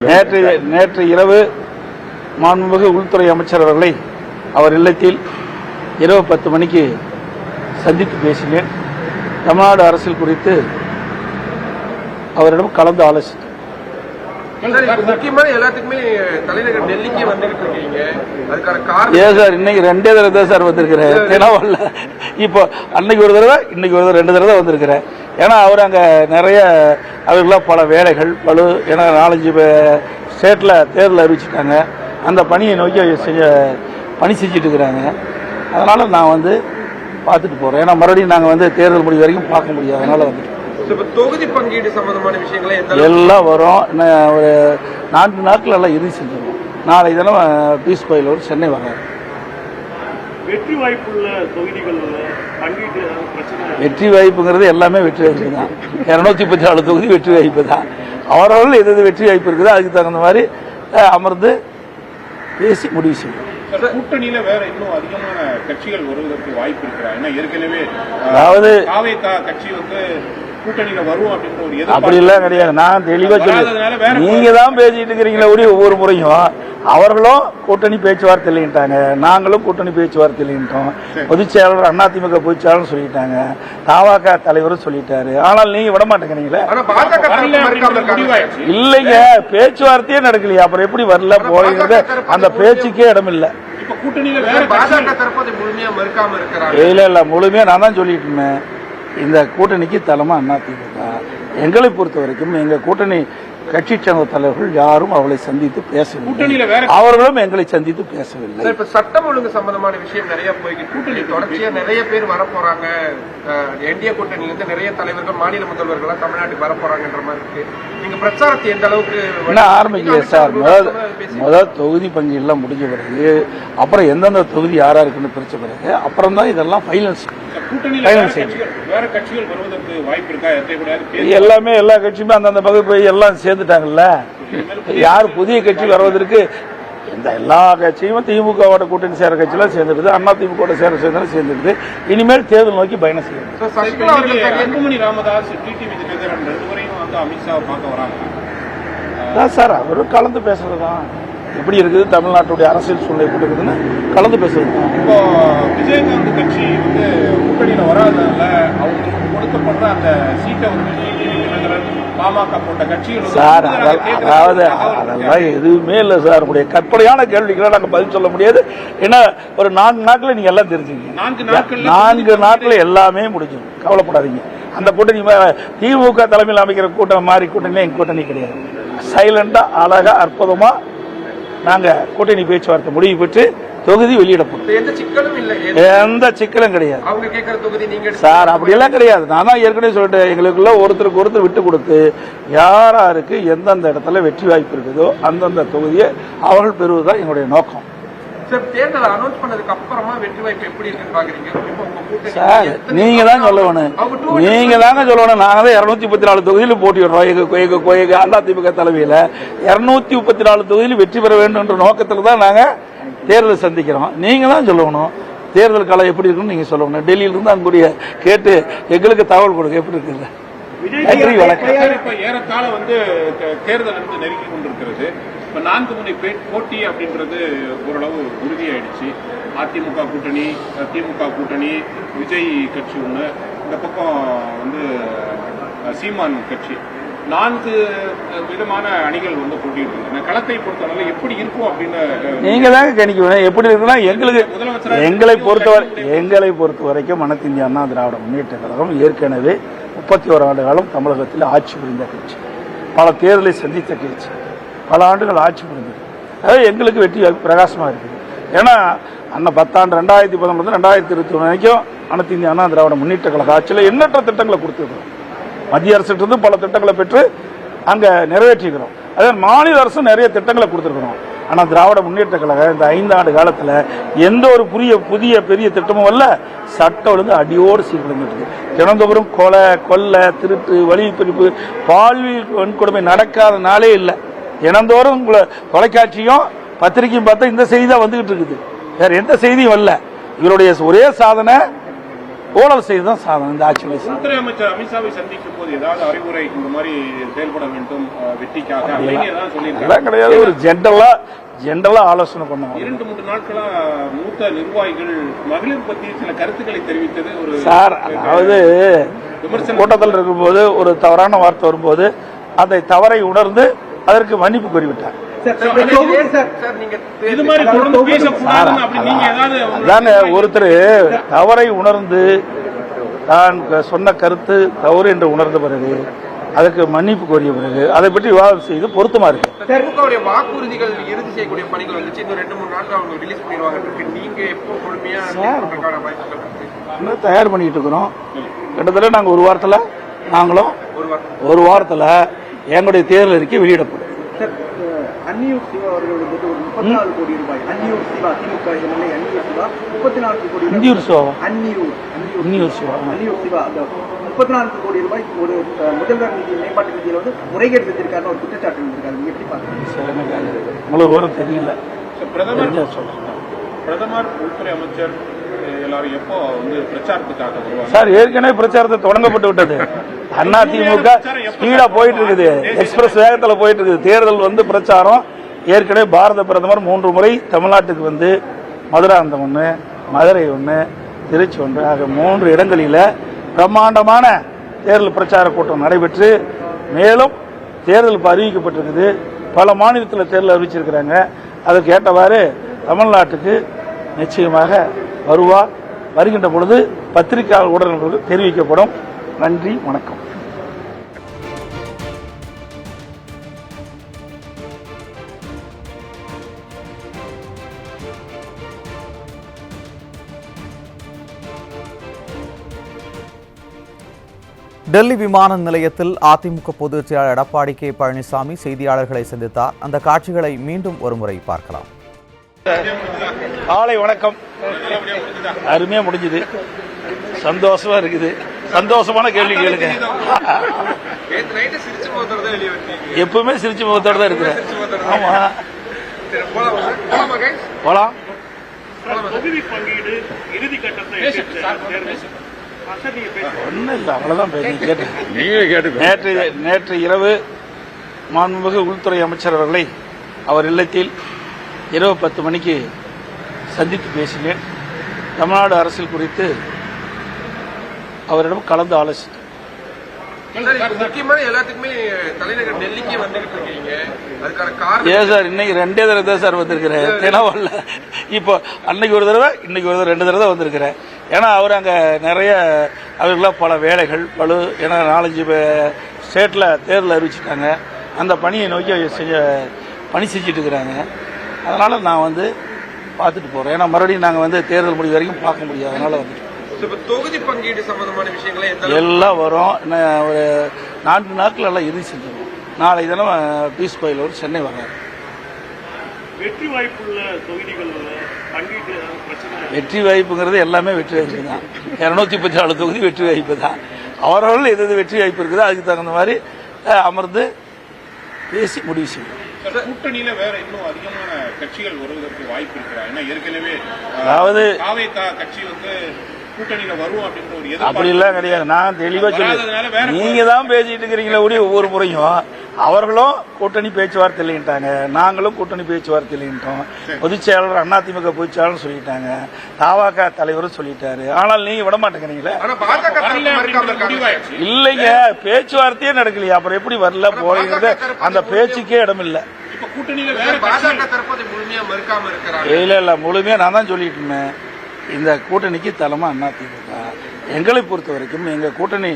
நேற்று இரவு மாண்புமிகு உள்துறை அமைச்சர் அவர்களை அவர் இல்லத்தில் இரவு 10 மணிக்கு சந்தித்து பேசினேன். தமிழ்நாடு அரசியல் குறித்து அவரிடம் கலந்து ஆலோசித்தேன். முக்கியமான எல்லாத்துக்குமே தலைநகர் டெல்லிக்கு வந்துகிட்டு இருக்கீங்க, அதுக்கான காரணம் ஏன் சார்? இன்னைக்கு 2 தடவை தான் சார் வந்திருக்கிறேன். இப்போ அன்னைக்கு ஒரு தடவை, இன்னைக்கு ஒரு தடவை, 2 தடவை தான் வந்திருக்கிறேன். ஏன்னா அவர் அங்கே நிறைய அவர்களாம் பல வேலைகள் ஏன்னா 4-5 ஸ்டேட்டில் தேர்தல் அறிவிச்சுட்டாங்க. அந்த பணியை நோக்கி பணி செஞ்சுட்டு இருக்கிறாங்க. அதனால் நான் வந்து பார்த்துட்டு போகிறேன். ஏன்னா மறுபடியும் நாங்கள் தேர்தல் முடிவு வரைக்கும் பார்க்க முடியாது. அதனால் வந்துட்டு தொகுதி பங்கீடு சம்பந்தமான விஷயங்களை எல்லாம் வரும். ஒரு 4 நாட்கள் எல்லாம் இறுதி செஞ்சிடும். நாளை தினம் பீஸ் கோயில் சென்னை வர்றாரு. வெற்றி வாய்ப்புள்ள தொகுதிகள் வெற்றி வாய்ப்புங்கிறது எல்லாமே வெற்றி வாய்ப்பு தான். 234 தொகுதி வெற்றி வாய்ப்பு தான். அவர்கள் எது வெற்றி வாய்ப்பு இருக்குதோ அதுக்கு தகுந்த மாதிரி அமர்ந்து பேசி முடிவு செய்யும். கூட்டணியில வேற இன்னும் அதிகமான கட்சிகள் வருவதற்கு வாய்ப்பு இருக்கிறா? ஏன்னா ஏற்கனவே அதாவது கட்சி கூட்டணியில வரும் அப்படின்ற ஒரு அப்படி எல்லாம் கிடையாது. நான் தெளிவா சொல்லுவேன். நீங்க தான் பேசிட்டு இருக்கிறீங்களா ஒவ்வொரு முறையும். அவர்களும் கூட்டணி பேச்சுவார்த்தை இல்லைன்ட்டாங்க, நாங்களும் கூட்டணி பேச்சுவார்த்தை இல்லைன்ட்டோம். பொதுச் செயலாளர் அதிமுக பொதுச் செயலாளர் சொல்லிட்டாங்க, தமாக தலைவரும் சொல்லிட்டாரு. ஆனால் நீங்க விட மாட்டேங்கிறீங்களா? இல்லைங்க, பேச்சுவார்த்தையே நடக்கலையா? அப்புறம் எப்படி வரல போறது? அந்த பேச்சுக்கே இடம் இல்லை. இல்ல முழுமையா நான் தான் சொல்லிட்டு இருந்தேன். இந்த கூட்டணிக்கு தலைமை அதிமுக. எங்களை பொறுத்த வரைக்கும் எங்க கூட்டணி கட்சி சங்க தலைவர்கள் யாரும் அவளை சந்தித்து பேசவில்லை. அவர்களும் எங்களை சந்தித்து பேசவில்லை. இப்ப சட்டம் ஒழுங்கு சம்பந்தமான விஷயம் நிறைய போய்கிட்டு கூட்டணி தொடர்ச்சியா நிறைய பேர் வரப்போறாங்க. என்டிஏ கூட்டணியில இருந்து நிறைய தலைவர்கள், மாநில முதல்வர்கள் தமிழ்நாட்டுக்கு வரப்போறாங்கன்ற மாதிரி இருக்கு. நீங்க பிரச்சாரத்தை எந்த அளவுக்கு ஆரம்பிக்கல சார்? முதல் தொகுதி பங்கு எல்லாம் முடிஞ்ச பிறகு, அப்புறம் எந்தெந்த தொகுதி யாரா இருக்குன்னு பிரிச்ச பிறகு அப்புறம் தான் இதெல்லாம் ஃபைனல் எல்லாமே. எல்லா கட்சியுமே அந்தந்த பகுதி போய் எல்லாம் சேர்ந்துட்டாங்கல்ல. யார் புதிய கட்சி வருவதற்கு இந்த எல்லா கட்சியும் திமுகவோட கூட்டணி சேர கட்சியெல்லாம் சேர்ந்துருது, அதிமுக சேர்ந்துருது. இனிமேல் தேர்தல் நோக்கி பயணம் செய்யணும். சார் அவரும் கலந்து பேசுறதுதான். எப்படி இருக்குது தமிழ்நாட்டுடைய அரசியல் சூழ்நிலை எப்படி இருக்குதுன்னு கலந்து பேசுறது. இப்போ விஜயகாந்த் கட்சி கூட்டணியில வராதனால அவங்களுக்கு கொடுக்கப்படுற அந்த சீட்டை பாமக போன்ற கட்சிகள் சார் அதாவது அதெல்லாம் எதுவுமே இல்லை சார். உங்களுடைய கற்பனையான கேள்விகளை நாங்கள் பதில் சொல்ல முடியாது. ஏன்னா ஒரு 4 நாட்கள் நீங்க எல்லாம் தெரிஞ்சுங்க. 4 நாட்கள் எல்லாமே முடிஞ்சிடும். கவலைப்படாதீங்க. அந்த கூட்டணி திமுக தலைமையில் அமைக்கிற கூட்டம் மாதிரி கூட்டணியில எங்க கூட்டணி கிடையாது. சைலண்டா அழகா அற்புதமா நாங்க கூட்டணி பேச்சுவார்த்தை முடிவு பெற்று தொகுதி வெளியிடப்படும். எந்த சிக்கலும் கிடையாது சார். அப்படியெல்லாம் கிடையாது. நான் தான் ஏற்கனவே சொல்லிட்டேன். எங்களுக்குள்ள ஒருத்தருக்கு ஒருத்தர் விட்டு கொடுத்து யாராருக்கு எந்தெந்த இடத்துல வெற்றி வாய்ப்பு இருக்குதோ அந்தந்த தொகுதியை அவர்கள் பெறுவதுதான் எங்களுடைய நோக்கம். சார் நீங்க தான் சொல்லணும். நீங்க தாங்க சொல்லணும். நாங்க தான் 234 தொகுதியில் போட்டியிடுறோம். அதிமுக தலைமையில 234 தொகுதியில் வெற்றி பெற வேண்டும் என்ற நோக்கத்தில் தான் நாங்க தேர்தல் சந்திக்கிறோம். நீங்க தான் சொல்லணும் தேர்தல் காலம் எப்படி இருக்குன்னு நீங்க சொல்லணும். டெல்லியில இருந்து அங்குடைய கேட்டு எங்களுக்கு தகவல் கொடுக்க எப்படி இருக்குது. ஏறத்தாழ தேர்தல் நெருங்கி கொண்டிருக்கிறது. இப்ப 4 முனை போட்டி அப்படின்றது ஓரளவு உறுதியாயிடுச்சு. அதிமுக கூட்டணி, திமுக கூட்டணி, விஜய் கட்சி ஒண்ணு, இந்த பக்கம் சீமான் கட்சி, 4 விதமான அணிகள் போட்டியிட்டு களத்தை பொறுத்தவரை எப்படி இருக்கும் அப்படின்னு நீங்க தாங்க கணிக்கணும். எப்படி இருக்குன்னா எங்களை பொறுத்த வரைக்கும் அனைத்து இந்திய அண்ணா திராவிட முன்னேற்ற கழகம் ஏற்கனவே 31 ஆண்டு காலம் தமிழகத்தில் ஆட்சி புரிந்த கட்சி, பல தேர்தலை சந்தித்த கட்சி, பல ஆண்டுகள் ஆட்சி புரிந்தது. அது எங்களுக்கு வெற்றி பிரகாசமா இருக்குது. ஏன்னா அண்ணா 10 ஆண்டு 2011 2021 வரைக்கும் அனைத்து இந்திய அண்ணா திராவிட முன்னேற்ற கழக ஆட்சியில் எண்ணற்ற திட்டங்களை கொடுத்துருக்கிறோம். மத்திய அரசிலிருந்து பல திட்டங்களை பெற்று அங்க நிறைவேற்றிக்கிறோம். அதே மாநில அரசு நிறைய திட்டங்களை கொடுத்துருக்கிறோம். ஆனா திராவிட முன்னேற்ற கழகம் இந்த 5 ஆண்டு காலத்துல எந்த ஒரு புதிய பெரிய திட்டமும் அல்ல. சட்டம் ஒழுங்கு அடியோடு சீர்குலைஞ்சிருக்கு. தினந்தோறும் கொலை, திருட்டு, வழிப்பறிப்பு, பாலியல் வன்கொடுமை நடக்காத நாளே இல்லை. தினந்தோறும் தொலைக்காட்சியும் பத்திரிகையும் பார்த்தா இந்த செய்தி தான் வந்துகிட்டு இருக்குது. வேற எந்த செய்தியும் வரல. இவருடைய ஒரே சாதனை ஊழல் செய்துதான் சாதனை இந்த ஆட்சி வயசு. உள்துறை அமைச்சர் அமித்ஷாவை சந்திக்கும் போது ஏதாவது அறிவுரை இந்த மாதிரி செயல்பட வேண்டும் வெற்றிக்காக சொல்லியிருக்காங்க? அதெல்லாம் கிடையாது. ஒரு ஜென்ரலா ஆலோசனை பண்ணுவாங்க. 2-3 நாட்களா மூத்த நிர்வாகிகள் மகளிர் பத்தி சில கருத்துக்களை தெரிவித்தது ஒரு சார். அதாவது கூட்டத்தில் இருக்கும்போது ஒரு தவறான வார்த்தை வரும்போது அதை தவறை உணர்ந்து அதற்கு மன்னிப்பு கோரிவிட்டார். ஒருத்தர் தவறை உணர்ந்து தான் சொன்ன கருத்து தவறு என்று உணர்ந்த பிறகு அதுக்கு மன்னிப்பு கோரிய பிறகு அதை பற்றி விவாதம் செய்து பொருத்தமா இருக்கு. திமுகவுடைய வாக்குறுதிகள் இறுதி செய்யக்கூடிய பணிகள் வந்துச்சு. இன்னும் 2-3 நாட்கள் அவங்க ரிலீஸ் பண்ணிடுவாங்க. நீங்க எப்போ முழுமையா தயார் பண்ணிட்டு இருக்கிறோம். கிட்டத்தட்ட நாங்க ஒரு வாரத்துல எங்களுடைய தேர்தல் அறிக்கை வெளியிடப்படும். அன்னியூர் சிவா அவர்கள் வந்து ஒரு 34 கோடி ரூபாய், அன்னியூர் சிவா திமுக எம்எல்ஏ அன்னியூர் சிவா 34 கோடி அன்னியூர் சிவா அந்த 34 கோடி ரூபாய் ஒரு முதல்வர் நிதி மேம்பாட்டு நிதியில வந்து முறைகேடு செஞ்சிருக்காருன்னு ஒரு குற்றச்சாட்டு இருந்திருக்காரு. நீங்க எப்படி பாக்குறீங்க? உங்களுக்கு ஒரு தெரியல. பிரதமர் உள்துறை அமைச்சர் எல்லாரும் எப்போ வந்து பிரச்சாரத்துக்காக வருவாங்க? சார் ஏற்கனவே பிரச்சாரத்தை தொடங்கப்பட்டு விட்டது. அதிமுக ஸ்பீடா போயிட்டு இருக்குது, எக்ஸ்பிரஸ் வேகத்துல போயிட்டு இருக்குது. தேர்தல் வந்து பிரச்சாரம் ஏற்கனவே பாரத பிரதமர் 3 முறை தமிழ்நாட்டுக்கு வந்து மதுராந்தகம் 1, மதுரை 1, திருச்சி 1 ஆக 3 இடங்களில பிரம்மாண்டமான தேர்தல் பிரச்சார கூட்டம் நடைபெற்று மேலும் தேர்தல் அறிவிக்கப்பட்டிருக்குது. பல மாநிலத்தில் தேர்தல் அறிவிச்சிருக்கிறாங்க. அதற்கு ஏற்றவாறு தமிழ்நாட்டுக்கு நிச்சயமாக வருவார். வருகின்ற பொழுது பத்திரிகையாளர் ஊடகங்களுக்கு தெரிவிக்கப்படும். நன்றி, வணக்கம். டெல்லி விமான நிலையத்தில் அதிமுக பொதுச் செயலாளர் எடப்பாடி கே பழனிசாமி செய்தியாளர்களை சந்தித்தார். அந்த காட்சிகளை மீண்டும் ஒருமுறை பார்க்கலாம். காலை வணக்கம். அருமையா முடிஞ்சது. சந்தோஷமா இருக்குது. சந்தோஷமான கேள்வி கேளுங்க. எப்பவுமே சிரிச்சு முகத்தோட தான் இருக்கிறேன். ஆமா, போலாம். ஒன்னும் இல்லை, அவ்வளவுதான் கேட்டேன். நேற்று இரவு மாண்புமிகு உள்துறை அமைச்சர் அவர்களை அவர் இல்லத்தில் இரவு 10 மணிக்கு சந்தித்து பேசினேன். தமிழ்நாடு அரசியல் குறித்து அவரிடம் கலந்து ஆலோசித்தேன். முக்கியமான எல்லாத்துக்குமே தலைநகர் டெல்லிக்கு வந்துகிட்டு இருக்கீங்க. அதுக்கான காரணம் ஏன் சார்? இன்னைக்கு 2 தடவை தான் சார் வந்திருக்கிறேன். தினவல்ல. இப்போ அன்னைக்கு ஒரு தடவை, இன்னைக்கு ஒரு 2 தடவை வந்திருக்கிறேன். ஏன்னா அவர் அங்கே நிறைய அவர்களாம் பல வேலைகள் ஏன்னா 4-5 ஸ்டேட்ல தேர்தல் அறிவிச்சிட்டாங்க. அந்த பணியை நோக்கி பணி செஞ்சுட்டு இருக்கிறாங்க. அதனால நான் வந்து பார்த்துட்டு போறேன். ஏன்னா மறுபடியும் நாங்கள் வந்து தேர்தல் முடிவு வரைக்கும் பார்க்க முடியாது. அதனால வந்து தொகுதி பங்கீடு சம்பந்தமான விஷயங்களை எல்லாம் வரும். ஒரு 4 நாட்கள் எல்லாம் இறுதி செஞ்சிருவோம். நாளை தினம் பீஸ் கோயில் சென்னை வர்றாரு. வெற்றி வாய்ப்புள்ள தொகுதிகள் வெற்றி வாய்ப்புங்கிறது எல்லாமே வெற்றி வாய்ப்பு தான். 234 தொகுதி வெற்றி வாய்ப்பு தான். அவர்கள் எது வெற்றி வாய்ப்பு இருக்குதோ அதுக்கு தகுந்த மாதிரி அமர்ந்து பேசி முடிவு செய்வோம். கூட்டணியில வேற இன்னும் அதிகமான கட்சிகள் வருவதற்கு வாய்ப்பு இருக்கிறா? ஏன்னா ஏற்கனவே அதாவது கட்சி வந்து கூட்டணியில வரும் அப்படின்ற ஒரு அப்படி எல்லாம் கிடையாது. நான் தெளிவா சொல்லி நீங்க தான் பேசிட்டு இருக்கிறீங்களே கூடிய ஒவ்வொரு முறையும் அவர்களும் கூட்டணி பேச்சுவார்த்தை இல்லைன்ட்டாங்க, நாங்களும் கூட்டணி பேச்சுவார்த்தை இல்லைன்ட்டோம். பொதுச் செயலாளர் அதிமுக பொதுச் செயலாளர் சொல்லிட்டாங்க, தவாக தலைவரும் சொல்லிட்டாரு. ஆனால் நீங்க விட மாட்டேங்கிறீங்களே. இல்லைங்க, பேச்சுவார்த்தையே நடக்கலையா? அப்புறம் எப்படி வரல போகிறது? அந்த பேச்சுக்கே இடம் இல்லை. இல்ல முழுமையா நான் தான் சொல்லிட்டு இருந்தேன். இந்த கூட்டணிக்கு தலைமை அதிமுக. எங்களை பொறுத்த வரைக்கும் எங்க கூட்டணி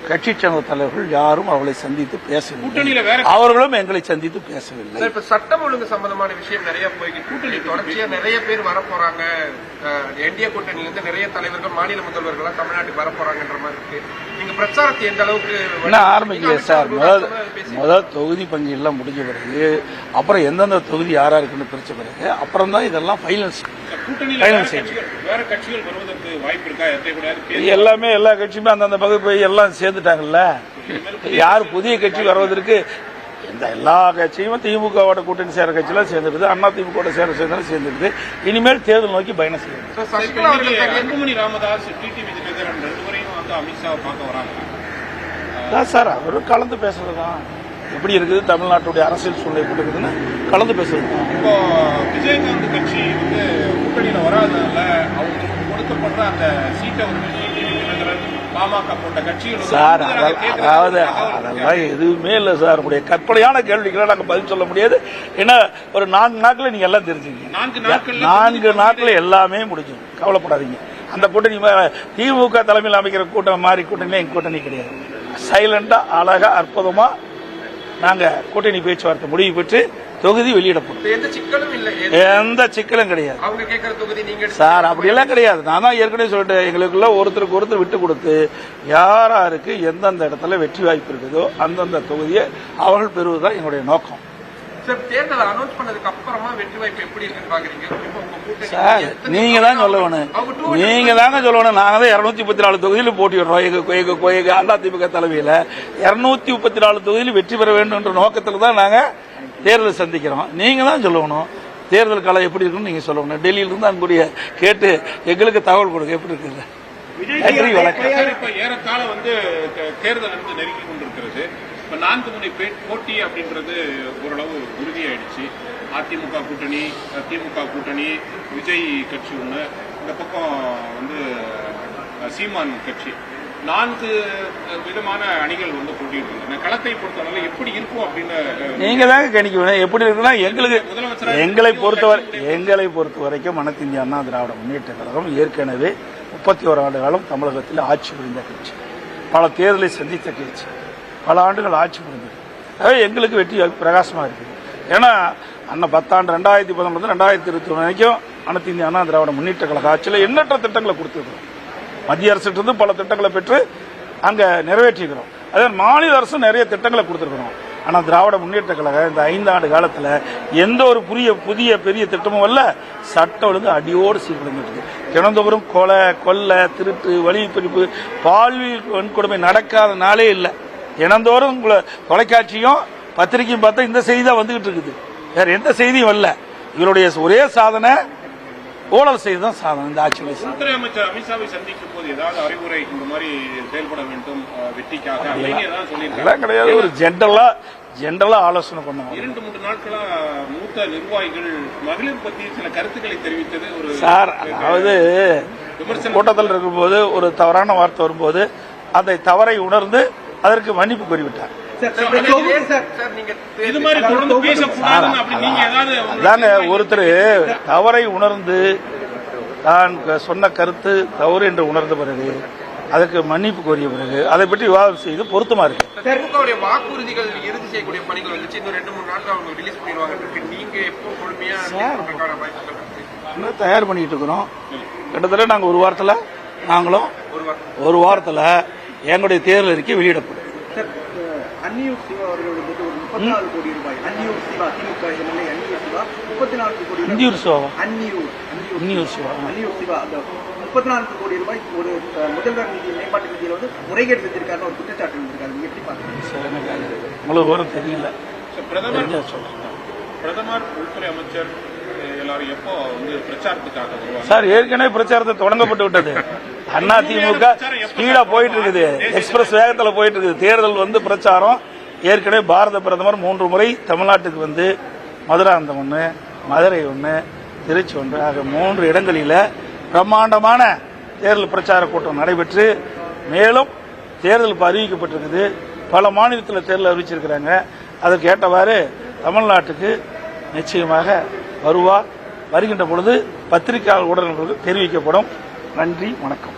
கட்சி சேர்ந்த தலைவர்கள் யாரும் அவளை சந்தித்து பேசவில்லை. அவர்களும் எங்களை சந்தித்து பேசவில்லை. இப்ப சட்டம் ஒழுங்கு சம்பந்தமான விஷயம் நிறைய போய்கிட்டு கூட்டணி தொடர்ச்சியா நிறைய பேர் வரப்போறாங்க. என்டிஏ கூட்டணியில இருந்து நிறைய தலைவர்கள் மாநில முதல்வர்களா தமிழ்நாட்டுக்கு வரப்போறாங்கன்ற மாதிரி இருக்கு. நீங்க பிரச்சாரத்தை எந்த அளவுக்கு என்ன ஆரம்பிக்கல சார்? முதல் தொகுதி பங்கீடுலாம் முடிஞ்ச பிறகு அப்புறம் எந்தெந்த தொகுதி யாரா இருக்குன்னு பிரிச்ச பிறகு அப்புறம் தான் இதெல்லாம் ஃபைனல்ஸ் எல்லாமே. எல்லா கட்சியுமே அந்தந்த பகுதி எல்லாம் சேர்ந்துட்டாங்கல்ல. யார் புதிய கட்சி வருவதற்கு இந்த எல்லா கட்சியும் திமுகவோட கூட்டணி சேர கட்சியெல்லாம் சேர்ந்துருது, அதிமுக சேர்ந்துருது. இனிமேல் தேர்தல் நோக்கி பயணம் செய்யும். ராமதாஸ், டிடிவி தினகரன் வந்து அமித்ஷாவை பார்க்க வராங்க. அதான் சார் அவரும் கலந்து பேசுறது தான். எப்படி இருக்குது தமிழ்நாட்டுடைய அரசியல் சூழ்நிலை எப்படி இருக்குதுன்னு கலந்து பேசுறது தான். இப்போ விஜயகாந்த் கட்சி வந்து கூட்டணியில வராதனால அவங்க கொடுக்கப்படுற அந்த சீட்டை வந்து டிடிவி தினகரன், பாமக போன்ற கட்சிகள் சார் அதாவது அதெல்லாம் எதுவுமே இல்லை சார். உங்களுடைய கற்பனையான கேள்விகளை நாங்கள் பதில் சொல்ல முடியாது. ஏன்னா ஒரு 4 நாட்கள் நீங்க எல்லாம் தெரிஞ்சுக்கீங்க. 4 நாட்கள் எல்லாமே முடிஞ்சிடும், கவலைப்படாதீங்க. அந்த கூட்டணி திமுக தலைமையில் அமைக்கிற கூட்டம் மாதிரி கூட்டணியில எங்க கூட்டணி கிடையாது. சைலண்டா அழகா அற்புதமா நாங்க கூட்டணி பேச்சுவார்த்தை முடிவு பெற்று தொகுதி வெளியிடப்படும். எந்த சிக்கலும் இல்லை, எந்த சிக்கலும் கிடையாது. அவங்க கேட்கிற தொகுதி நீங்க சார் அப்படியெல்லாம் கிடையாது. நான் தான் ஏற்கனவே சொல்லிட்டேன், எங்களுக்குள்ள ஒருத்தருக்கு ஒருத்தர் விட்டு கொடுத்து யாராருக்கு எந்தெந்த இடத்துல வெற்றி வாய்ப்பு இருக்குதோ அந்தந்த தொகுதியை அவர்கள் பெறுவதுதான் எங்களுடைய நோக்கம். சார் தேர்தல் அனௌன்ஸ் பண்ணதுக்கு அப்புறமா வெற்றி வாய்ப்பு எப்படி இருக்குன்னு பாக்குறீங்க? சார் நீங்க தான் சொல்லணும், நீங்க தாங்க சொல்லணும். நாங்க தான் 234 தொகுதியில் போட்டியிடுறோம். எங்க அதிமுக தலைமையில 234 தொகுதியில் வெற்றி பெற வேண்டும் என்ற நோக்கத்தில் தான் நாங்க தேர்தல் சந்திக்கிறோம். நீங்க தான் சொல்லணும் தேர்தல் காலம் எப்படி இருக்குன்னு நீங்க சொல்லணும். டெல்லியிலிருந்து அங்குடைய கேட்டு எங்களுக்கு தகவல் கொடுக்க எப்படி இருக்குது. இப்ப ஏறத்தாழ வந்து தேர்தல் வந்து நெருங்கி கொண்டிருக்கிறது. இப்ப 4 முனை போட்டி அப்படின்றது ஓரளவு உறுதியாயிடுச்சு. அதிமுக கூட்டணி, திமுக கூட்டணி, விஜய் கட்சி ஒண்ணு, இந்த பக்கம் வந்து சீமான் கட்சி, 4 விதமான அணிகள் வந்து போட்டியிட்டு களத்தை பொறுத்தவரை எப்படி இருக்கும் அப்படின்னு நீங்க தாங்க கணிக்கணும். எப்படி இருக்குன்னா எங்களை பொறுத்த வரைக்கும் அனைத்து இந்திய அண்ணா திராவிட முன்னேற்ற கழகம் ஏற்கனவே 31 ஆண்டு காலம் தமிழகத்தில் ஆட்சி புரிந்த கட்சி, பல தேர்தலை சந்தித்த கட்சி, பல ஆண்டுகள் ஆட்சி புரிந்தது. எங்களுக்கு வெற்றி பிரகாசமா இருக்குது. ஏன்னா அண்ணன் 10 ஆண்டு 2019 2021 வரைக்கும் அனைத்து இந்திய அண்ணா திராவிட முன்னேற்ற கழக ஆட்சியில் எண்ணற்ற திட்டங்களை கொடுத்துருக்கிறோம். மத்திய அரசிலிருந்து பல திட்டங்களை பெற்று அங்க நிறைவேற்றிக்கிறோம். அதே மாநில அரசும் நிறைய திட்டங்களை கொடுத்திருக்கிறோம். ஆனா திராவிட முன்னேற்ற கழகம் இந்த 5 ஆண்டு காலத்துல எந்த ஒரு புதிய பெரிய திட்டமும் அல்ல. சட்டம் ஒழுங்கு அடியோடு சீர்குலைஞ்சிருக்கு. தினந்தோறும் கொலை, திருட்டு, வழிப்பறிப்பு, பாலியல் வன்கொடுமை நடக்காத நாளே இல்லை. தினந்தோறும் தொலைக்காட்சியும் பத்திரிகையும் பார்த்தா இந்த செய்தி தான் வந்துகிட்டு இருக்குது. வேற எந்த செய்தியும் வரல. இவருடைய ஒரே சாதனை ஊழல் செய்துதான் சாதனை. இந்த ஆட்சி உள்துறை அமைச்சர் அமித்ஷாவை சந்திக்கும் போது ஏதாவது அறிவுரை இந்த மாதிரி செயல்பட வேண்டும் வெற்றிக்காக அதெல்லாம் கிடையாது. ஒரு ஜென்ரலா ஆலோசனை பண்ணுவாங்க. 2-3 நாட்களா மூத்த நிர்வாகிகள் மகளிர் பத்தி சில கருத்துக்களை தெரிவித்தது ஒரு சார். அதாவது கூட்டத்தில் இருக்கும்போது ஒரு தவறான வார்த்தை வரும்போது அதை தவறை உணர்ந்து அதற்கு மன்னிப்பு கோரிவிட்டார். அதாங்க ஒருத்தர் தவறை உணர்ந்து தான் சொன்ன கருத்து தவறு என்று உணர்ந்த பிறகு அதுக்கு மன்னிப்பு கோரிய பிறகு அதை பற்றி விவாதம் செய்து பொருத்தமா இருக்கு. திமுகவுடைய வாக்குறுதிகள் இறுதி செய்யக்கூடிய பணிகள் வந்துச்சு. இன்னும் 2-3 நாட்கள் அவங்க ரிலீஸ் பண்ணிடுவாங்க. நீங்க எப்போ பொறுமையா தயார் பண்ணிட்டு இருக்கிறோம். கிட்டத்தட்ட நாங்க ஒரு வாரத்துல எங்களுடைய தேர்தல் அறிக்கை வெளியிடப்படும். அன்னியூர் சிவா அவர்களுடைய 34 கோடி ரூபாய். அன்னியூர் சிவா திமுக எம்எல்ஏ அன்னியூர் சிவா 34 கோடி. அன்னியூர் சிவா அந்த 34 கோடி ரூபாய் ஒரு முதல்வர் நிதி மேம்பாட்டு நிதியில வந்து முறைகேடு செஞ்சிருக்காருன்னு ஒரு குற்றச்சாட்டு இருந்திருக்காரு. நீங்க எப்படி பாக்குறீங்க? உங்களுக்கு ஒரு தெரியல. பிரதமர், உள்துறை அமைச்சர் எல்லாரும் எப்போ வந்து பிரச்சாரத்துக்காக வருவாங்க? சார் ஏற்கனவே பிரச்சாரத்தை தொடங்கப்பட்டு விட்டது. அண்ணா திமுக ஸ்பீடா போயிட்டு இருக்குது, எக்ஸ்பிரஸ் வேகத்துல போயிட்டு இருக்குது. தேர்தல் பிரச்சாரம் ஏற்கனவே பாரத பிரதமர் 3 முறை தமிழ்நாட்டுக்கு வந்து மதுராந்தகம் 1, மதுரை 1, திருச்சி 1 ஆக 3 இடங்களில பிரம்மாண்டமான தேர்தல் பிரச்சார கூட்டம் நடைபெற்று மேலும் தேர்தல் அறிவிக்கப்பட்டிருக்குது. பல மாநிலத்தில் தேர்தல் அறிவிச்சிருக்கிறாங்க. அதற்கு ஏற்றவாறு தமிழ்நாட்டுக்கு நிச்சயமாக வருகின்ற பொழுது பத்திரிகையாளர் உடனே தெரிவிக்கப்படும். நன்றி, வணக்கம்.